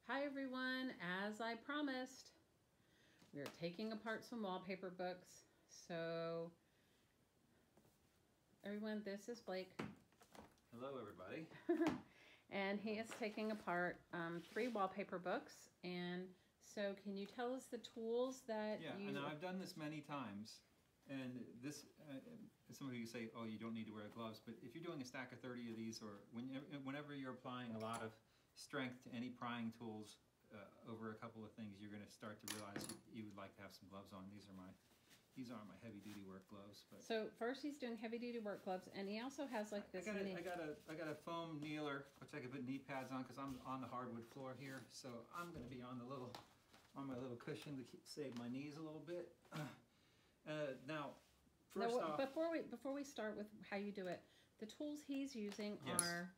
Hi everyone, as I promised, we're taking apart some wallpaper books. So everyone, this is Blake. Hello everybody. And he is taking apart 3 wallpaper books. And so can you tell us the tools that you... Yeah, and I've done this many times. And this, some of you say, oh, you don't need to wear gloves, but if you're doing a stack of 30 of these, or whenever you're applying a lot of strength to any prying tools over a couple of things, you're going to start to realize you would like to have some gloves on. These aren't my heavy-duty work gloves. But so first he's doing heavy-duty work gloves, and he also has like this. I got a foam kneeler, which I can put knee pads on because I'm on the hardwood floor here. So I'm going to be on my little cushion to save my knees a little bit. Now, first off, before we start with how you do it, the tools he's using are...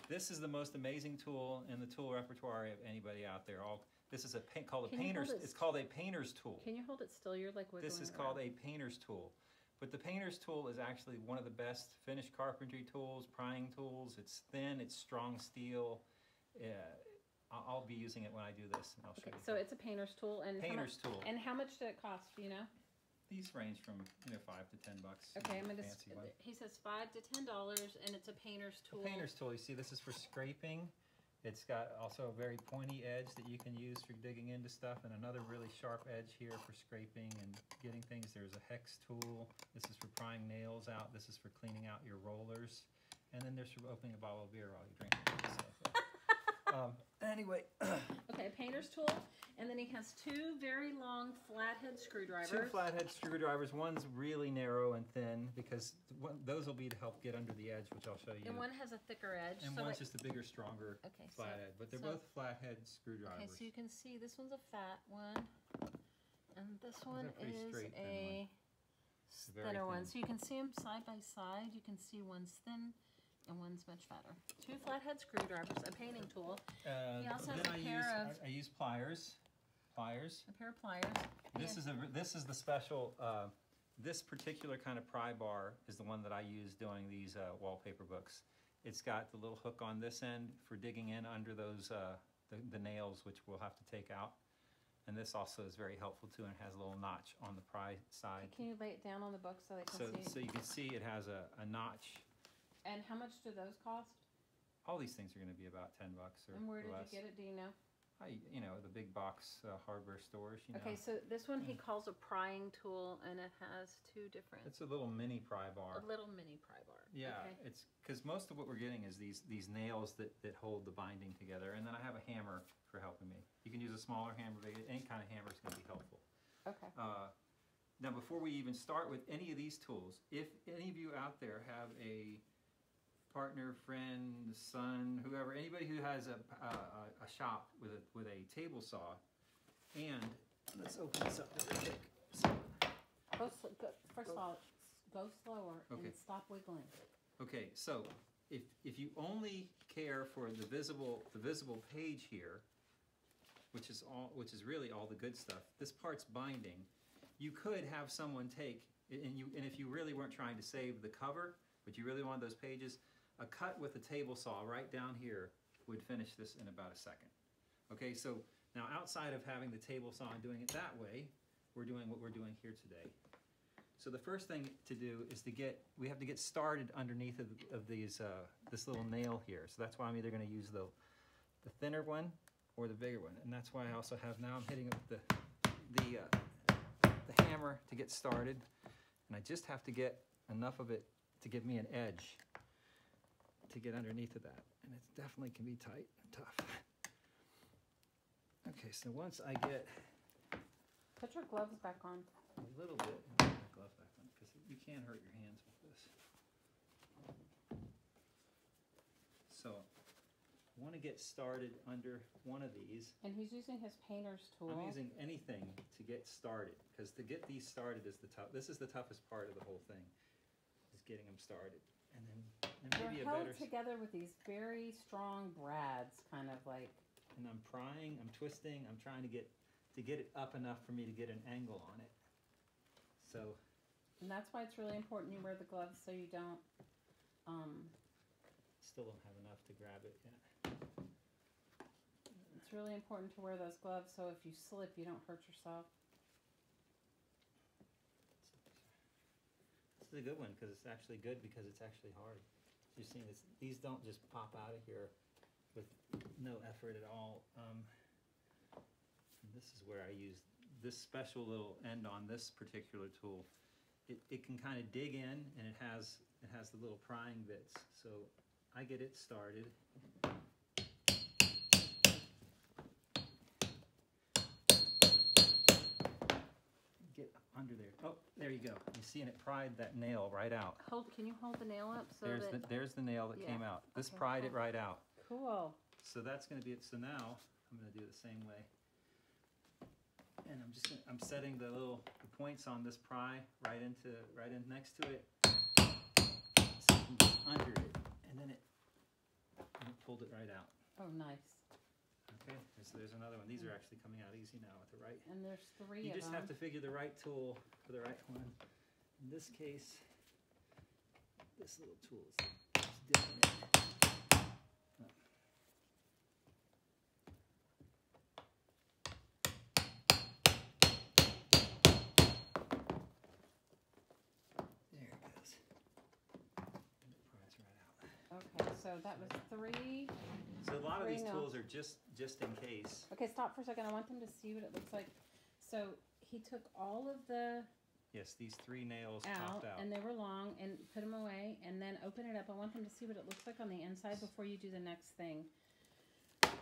This is the most amazing tool in the tool repertoire of anybody out there. This is called a painter's. It's called a painter's tool. Can you hold it still? You're like wiggling. This is called a painter's tool, but the painter's tool is actually one of the best finished carpentry tools, prying tools. It's thin, it's strong steel. I'll be using it when I do this, and I'll show you. So it's a painter's tool, and tool. And how much did it cost? Do you know? These range from $5 to $10. Okay, I'm gonna. He says $5 to $10, and it's a painter's tool. A painter's tool. You see, this is for scraping. It's got also a very pointy edge that you can use for digging into stuff, and another really sharp edge here for scraping and getting things. There's a hex tool. This is for prying nails out. This is for cleaning out your rollers, and then there's for opening a bottle of beer while you drink it. Anyway. Okay, painter's tool, and then he has 2 very long flathead screwdrivers. 2 flathead screwdrivers. One's really narrow and thin because those will be to help get under the edge, which I'll show you. And one has a thicker edge. And one's just a bigger, stronger flathead. But they're both flathead screwdrivers. Okay, so you can see this one's a fat one, and this one is a thinner one. So you can see them side by side. You can see one's thin and one's much fatter. 2 flathead screwdrivers, a painting tool. He also has a pair of... I use pliers. A pair of pliers. This is the special, this particular kind of pry bar is the one that I use doing these wallpaper books. It's got the little hook on this end for digging in under those, the nails, which we'll have to take out. And this also is very helpful too, and it has a little notch on the pry side. Can you lay it down on the book so they can see? So you can see it has a notch. And how much do those cost? All these things are going to be about $10 or less. And where did you get it? Do you know? The big box hardware stores. Okay, so this one he calls a prying tool, and it has 2 different. It's a little mini pry bar. A little mini pry bar. Yeah, okay. It's because most of what we're getting is these nails that hold the binding together, and then I have a hammer for helping me. You can use a smaller hammer, but any kind of hammer is going to be helpful. Okay. Now, before we even start with any of these tools, if any of you out there have a partner, friend, son, whoever, anybody who has a shop with a table saw, and let's open this up really quick. First of all, go slower and stop wiggling. Okay, so if you only care for the visible page here, which is really all the good stuff, this part's binding. You could have someone take, and if you really weren't trying to save the cover, but you really wanted those pages, a cut with a table saw right down here would finish this in about a second. Okay, so now outside of having the table saw and doing it that way, we're doing what we're doing here today. So the first thing to do is we have to get started underneath of these this little nail here. So that's why I'm either going to use the thinner one or the bigger one, and that's why I also have now I'm hitting it with the hammer to get started, and I just have to get enough of it to give me an edge to get underneath of that, and it definitely can be tight and tough. Okay, so once I get... Put your gloves back on. A little bit. Put my gloves back on, because you can hurt your hands with this. So, I want to get started under one of these. And he's using his painter's tool. I'm using anything to get started, because to get these started is this is the toughest part of the whole thing, is getting them started. And then maybe they're held together with these very strong brads, kind of like. And I'm prying, I'm twisting, I'm trying to get it up enough for me to get an angle on it. So. And that's why it's really important you wear the gloves so you don't. Still don't have enough to grab it yet. really important to wear those gloves so if you slip, you don't hurt yourself. This is a good one because it's actually good because it's actually hard. You're seeing this, these don't just pop out of here with no effort at all. This is where I use this special little end on this particular tool. It can kind of dig in, and it has the little prying bits. So I get it started. Get under there. Oh, there you go. You see, and it pried that nail right out. Can you hold the nail up so there's the nail that came out. This pried it right out. Cool. So that's going to be it. So now I'm going to do it the same way. And I'm setting the points on this pry right in next to it, so you can get under it, and then it pulled it right out. Oh, nice. Okay, so there's another one. These are actually coming out easy now with the right. And there's 3 of them. You just have to figure the right tool for the right one. In this case, this little tool is doing it. Okay, so that was 3. So a lot of these tools are just in case. Okay, stop for a second. I want them to see what it looks like. So he took all of the these 3 nails popped out. And they were long, and put them away, and then open it up. I want them to see what it looks like on the inside before you do the next thing.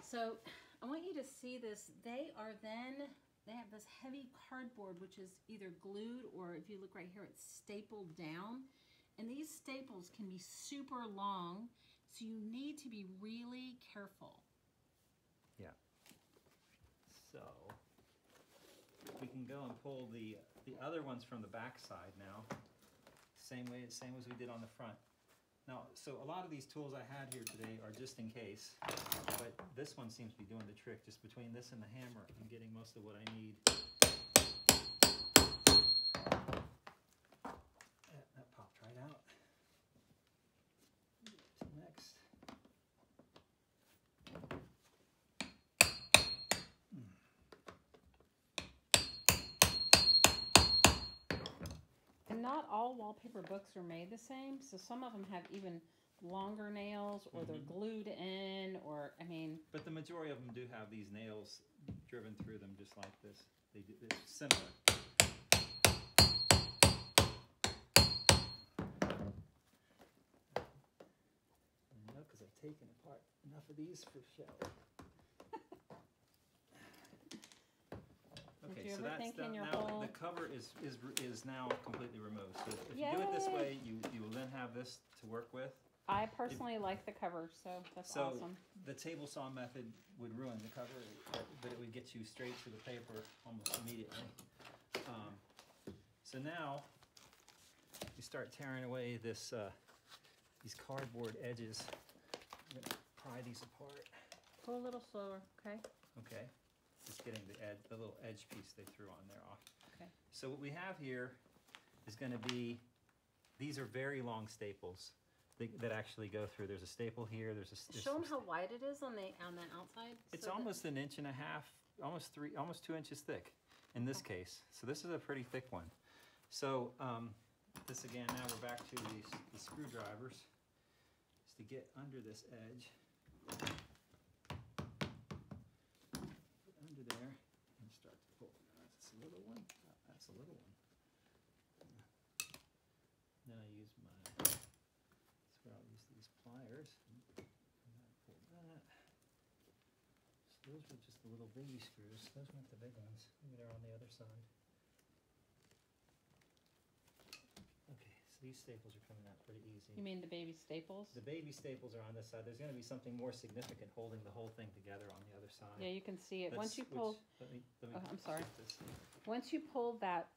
So I want you to see this. They have this heavy cardboard, which is either glued or, if you look right here, it's stapled down. And these staples can be super long, so you need to be really careful. Yeah. So we can go and pull the other ones from the back side now. Same as we did on the front. Now, so a lot of these tools I had here today are just in case, but this one seems to be doing the trick. Just between this and the hammer, I'm getting most of what I need. That popped right out. Next. And not all wallpaper books are made the same, so some of them have even longer nails, or they're glued in, or, I mean... But the majority of them do have these nails driven through them just like this. It's similar. Because I've taken apart enough of these for Shelley. Okay, so that's now the cover is now completely removed. So if you do it this way, you will then have this to work with. I personally like the cover, so that's awesome. The table saw method would ruin the cover, but it would get you straight to the paper almost immediately. So now you start tearing away these cardboard edges. I'm going to pry these apart. Pull a little slower, okay? Okay. Just getting the little edge piece they threw on there off. Okay. So what we have here is going to be, these are very long staples that actually go through. There's a staple here. Show them how wide it is on the outside. It's almost 1.5 inches, almost 2 inches thick in this case. So this is a pretty thick one. So this again, now we're back to the screwdrivers. Is to get under this edge. Under there and start to pull. That's a little one. That's a little one. Then I use that's where I'll use these pliers. And pull that. So those were just the little baby screws. Those weren't the big ones. Maybe they're on the other side. Okay, so these staples are coming out pretty easy. You mean the baby staples? The baby staples are on this side. There's going to be something more significant holding the whole thing together on the other side. Yeah, you can see it. Once you pull... Let me I'm sorry. Once you pull that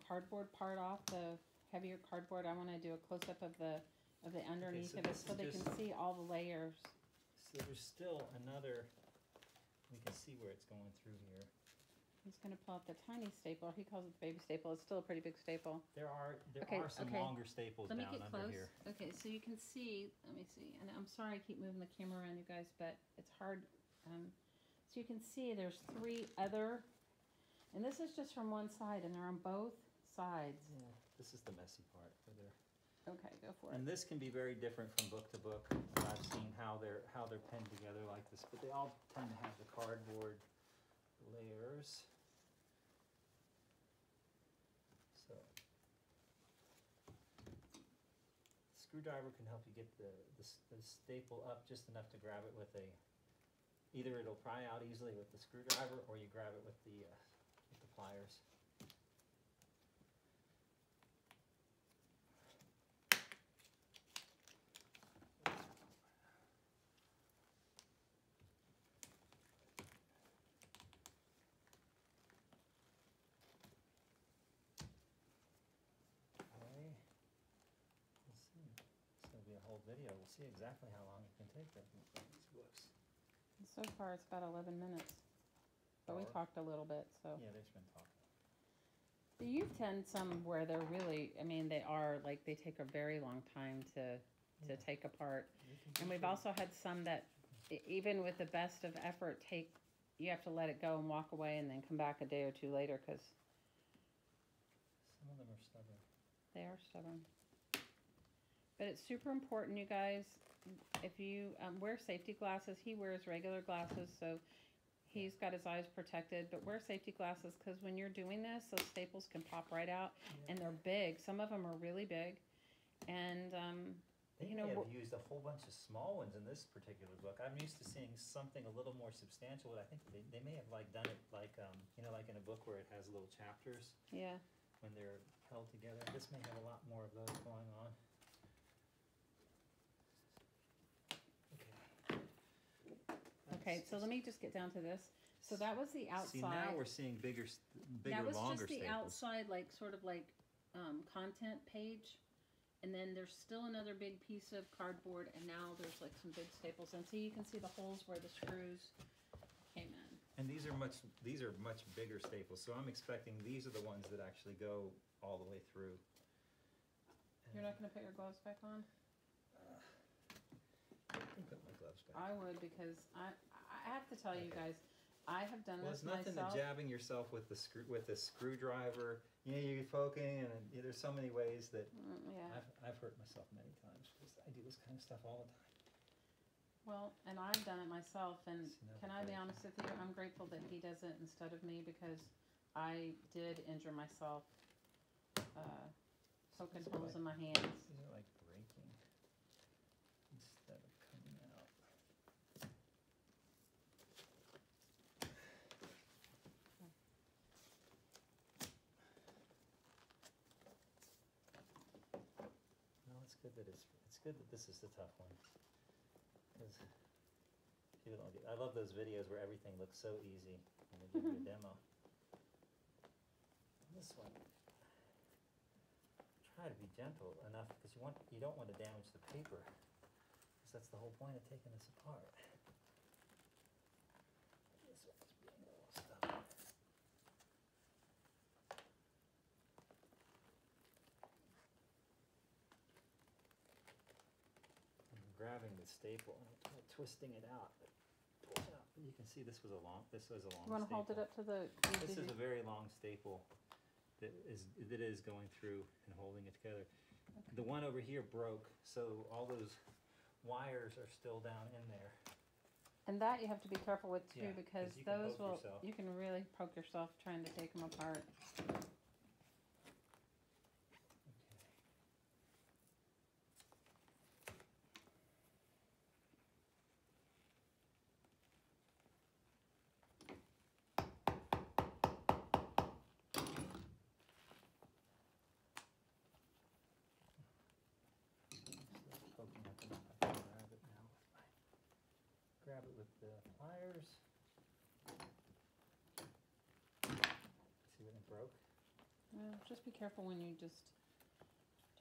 cardboard part off, the heavier cardboard, I want to do a close-up of the underneath of it so they can see all the layers. So there's still another... We can see where it's going through here. He's going to pull out the tiny staple. He calls it the baby staple. It's still a pretty big staple. There are some longer staples down under here. Okay, so you can see, let me see, and I'm sorry I keep moving the camera around, you guys, but it's hard. It's So you can see there's 3 other, and this is just from one side, and they're on both sides. Yeah, this is the messy part. Where they're... Okay, go for it. And this can be very different from book to book. I've seen how they're pinned together like this, but they all tend to have the cardboard layers. So, the screwdriver can help you get the staple up just enough to grab it with a. Either it'll pry out easily with the screwdriver, or you grab it with the pliers. Video, we'll see exactly how long it can take them. So far, it's about 11 minutes. But we talked a little bit, so. Yeah, they've been talking. But you've done some where they're really, I mean, they are, like, they take a very long time to take apart. And we've also had some that, even with the best of effort, you have to let it go and walk away and then come back a day or 2 later, because some of them are stubborn. They are stubborn. But it's super important, you guys, if you wear safety glasses. He wears regular glasses, so he's got his eyes protected. But wear safety glasses, because when you're doing this, those staples can pop right out, and they're big. Some of them are really big. And, they may have used a whole bunch of small ones in this particular book. I'm used to seeing something a little more substantial, but I think they may have like done it like, like in a book where it has little chapters. Yeah. When they're held together. This may have a lot more of those going on. Okay, so let me just get down to this. So that was the outside. See, now we're seeing bigger, longer staples. That was just the outside, like, sort of like content page. And then there's still another big piece of cardboard, and now there's like some big staples. And so you can see the holes where the screws came in. And these are much bigger staples. So I'm expecting these are the ones that actually go all the way through. You're not going to put your gloves back on? I can put my gloves back. I would, because I have to tell you guys, I have done this myself. There's nothing to jabbing yourself with the screwdriver. You know, you're poking, and there's so many ways that I've hurt myself many times because I do this kind of stuff all the time. Well, and I've done it myself, and can I be honest with you? I'm grateful that he does it instead of me, because I did injure myself poking holes in my hands. These are like breaking instead of coming out. Well, it's good that this is the tough one, because people don't get. I love those videos where everything looks so easy when they give you a demo. This one, try to be gentle enough, because you don't want to damage the paper, because that's the whole point of taking this apart. This one's being a little stubborn. I'm grabbing the staple and I'm twisting it out. You can see this was a long staple. You want to hold it up to the... This is a very long staple that is going through and holding it together. Okay. The one over here broke, so all those wires are still down in there. And that you have to be careful with too, because those you can really poke yourself trying to take them apart. Grab it with the pliers. See when it broke? Well, just be careful when you just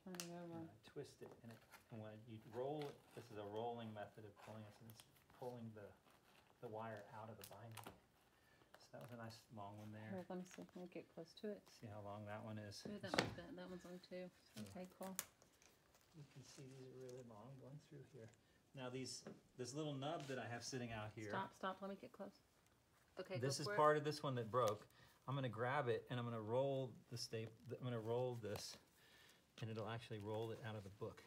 turn it over. Twist it, and when you roll it, this is a rolling method of pulling it, so it's pulling the wire out of the binding. So that was a nice long one there. Here, let me see. Let me get close to it. See how long that one is. Ooh, that one's long too. Okay, cool. You can see these are really long going through here. Now this little nub that I have sitting out here. Stop, let me get close. Okay, this is part of this one that broke. I'm going to grab it and I'm going to roll the I'm going to roll this, and it'll actually roll it out of the book.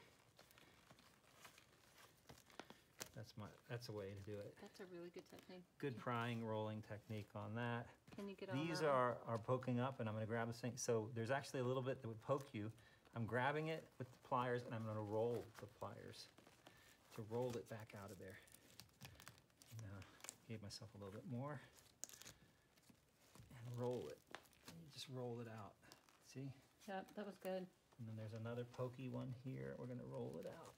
That's a way to do it. That's a really good technique. Good prying, rolling technique on that. Can you get on These that are poking up, and I'm going to grab this thing. So there's actually a little bit that would poke you. I'm grabbing it with the pliers, and I'm going to roll the pliers to roll it back out of there. Now, gave myself a little bit more. And roll it. And you just roll it out. See? Yep, that was good. And then there's another pokey one here. We're going to roll it out.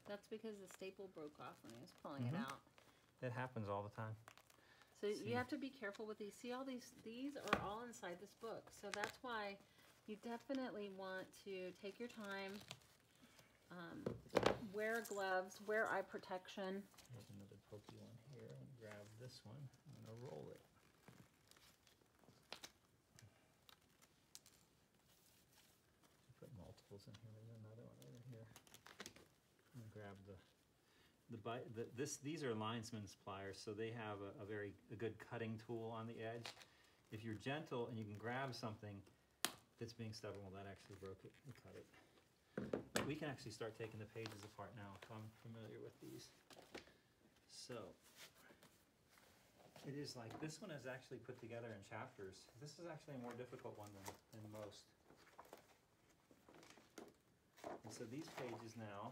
That's because the staple broke off when he was pulling it out. That happens all the time. So you have to be careful with these. See all these are all inside this book. So that's why you definitely want to take your time, wear gloves, wear eye protection. There's another pokey one here. I'm going to grab this one. I'm going to roll it. Put multiples in here. There's another one over here. I'm going to grab these are linesman's pliers, so they have a good cutting tool on the edge. If you're gentle and you can grab something that's being stubborn, well, that actually broke it and cut it. We can actually start taking the pages apart now, if I'm familiar with these. So it is like, this one is actually put together in chapters. This is actually a more difficult one than most. And so these pages now,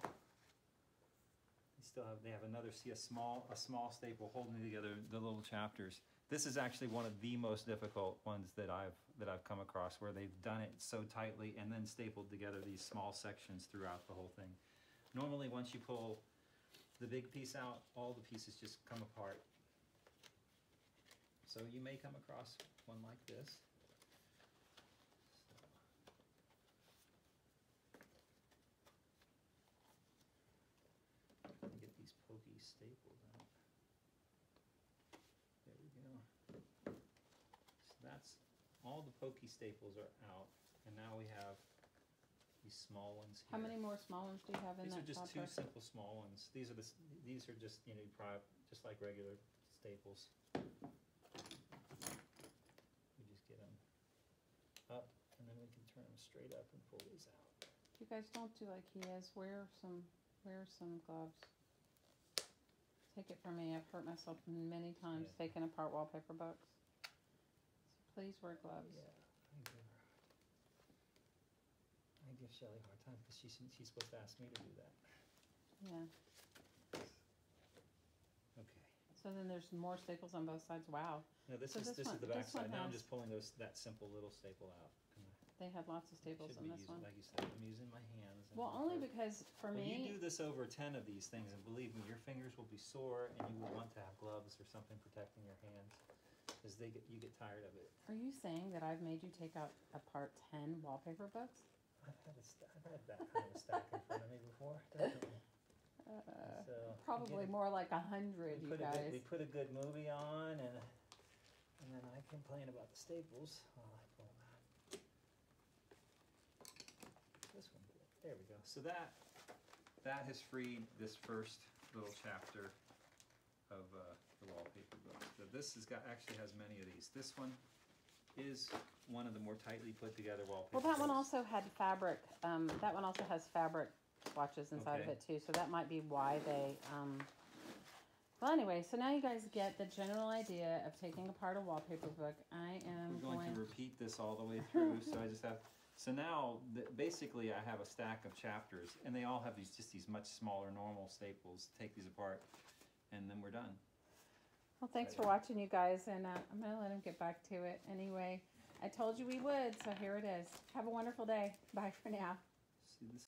they have another, see a small staple holding together the little chapters. This is actually one of the most difficult ones that I've come across, where they've done it so tightly and then stapled together these small sections throughout the whole thing. Normally, once you pull the big piece out, all the pieces just come apart. So you may come across one like this. Pokey stapled out. There we go. So that's all the pokey staples are out, and now we have these small ones here. How many more small ones do you have in that? These are just two simple small ones. These are just, you know, just like regular staples. We just get them up, and then we can turn them straight up and pull these out. You guys don't do like he is. Wear some gloves. Take it from me. I've hurt myself many times taking apart wallpaper books. So please wear gloves. Yeah, I give Shelley a hard time because she's supposed to ask me to do that. Yeah. Okay. So then there's more staples on both sides. Wow. No, this is the back side. Now I'm just pulling that simple little staple out. They have lots of staples in this one. Like you said, I'm using my hands. Well, only because for me... You do this over 10 of these things, and believe me, your fingers will be sore, and you will want to have gloves or something protecting your hands, because you get tired of it. Are you saying that I've made you take apart 10 wallpaper books? I've had that kind of a stack in front of me before, definitely. Probably more like 100, you guys. We put a good movie on, and then I complain about the staples. This one, there we go. So that has freed this first little chapter of the wallpaper book. So this actually has many of these. This one is one of the more tightly put together wallpaper. Well, that one books. also had fabric. That one also has fabric swatches inside of it too. So that might be why they. Well, anyway, so now you guys get the general idea of taking apart a wallpaper book. We're going to repeat this all the way through. So I just have. So now, basically, I have a stack of chapters, and they all have these much smaller normal staples. Take these apart, and then we're done. Well, thanks for watching, you guys, and I'm going to let him get back to it. Anyway, I told you we would, so here it is. Have a wonderful day. Bye for now. See, this